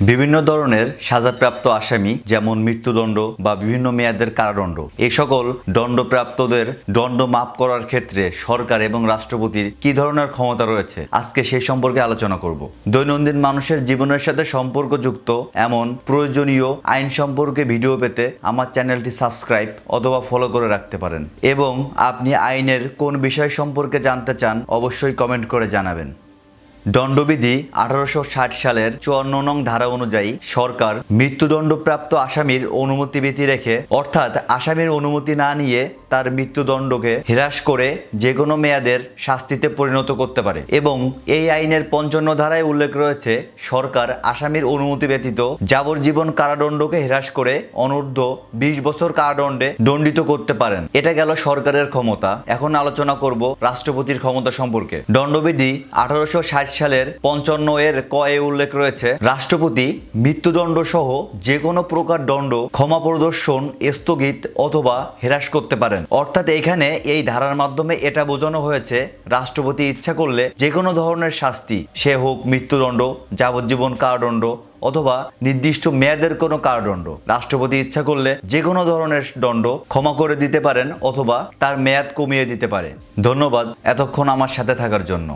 বিভিন্ন ধরনের সাজাপ্রাপ্ত আসামি যেমন মৃত্যুদণ্ড বা বিভিন্ন মেয়াদের কারাদণ্ড এই সকল দণ্ডপ্রাপ্তদের দণ্ড মাফ করার ক্ষেত্রে সরকার এবং রাষ্ট্রপতির কি ধরনের ক্ষমতা রয়েছে আজকে সেই সম্পর্কে আলোচনা করব। দৈনন্দিন মানুষের জীবনের সাথে সম্পর্কযুক্ত এমন প্রয়োজনীয় আইন সম্পর্কে ভিডিও পেতে আমার চ্যানেলটি সাবস্ক্রাইব অথবা ফলো করে রাখতে পারেন এবং আপনি আইনের কোন বিষয় সম্পর্কে জানতে চান অবশ্যই কমেন্ট করে জানাবেন। দণ্ডবিধি 1860 সালের 54 নং ধারা অনুযায়ী সরকার মৃত্যুদণ্ডপ্রাপ্ত আসামির অনুমতি ব্যতি রেখে অর্থাৎ আসামির অনুমতি না নিয়ে তার মৃত্যুদণ্ডকে হ্রাস করে যে কোনো মেয়াদের শাস্তিতে পরিণত করতে পারে এবং এই আইনের 55 ধারায় উল্লেখ রয়েছে সরকার আসামির অনুমতি ব্যতীত যাবজ্জীবন কারাদণ্ডকে হ্রাস করে অনূর্ধ্ব 20 বছর কারাদণ্ডে দণ্ডিত করতে পারেন। এটা গেল সরকারের ক্ষমতা। এখন আলোচনা করব রাষ্ট্রপতির ক্ষমতা সম্পর্কে। দণ্ডবিধি 1860 সালের 55 এর ক এ উল্লেখ রয়েছে রাষ্ট্রপতি মৃত্যুদণ্ড সহ যে কোনো প্রকার দণ্ড ক্ষমা প্রদর্শন স্থগিত অথবা হ্রাস করতে পারেন। অর্থাৎ এখানে এই ধারার মাধ্যমে এটা বোঝানো হয়েছে রাষ্ট্রপতি ইচ্ছা করলে যে কোনো ধরনের শাস্তি সে হোক মৃত্যুদণ্ড, যাবজ্জীবন কারাদণ্ড অথবা নির্দিষ্ট মেয়াদের কোনো কারাদণ্ড রাষ্ট্রপতি ইচ্ছা করলে যে কোনো ধরনের দণ্ড ক্ষমা করে দিতে পারেন অথবা তার মেয়াদ কমিয়ে দিতে পারে। ধন্যবাদ এতক্ষণ আমার সাথে থাকার জন্য।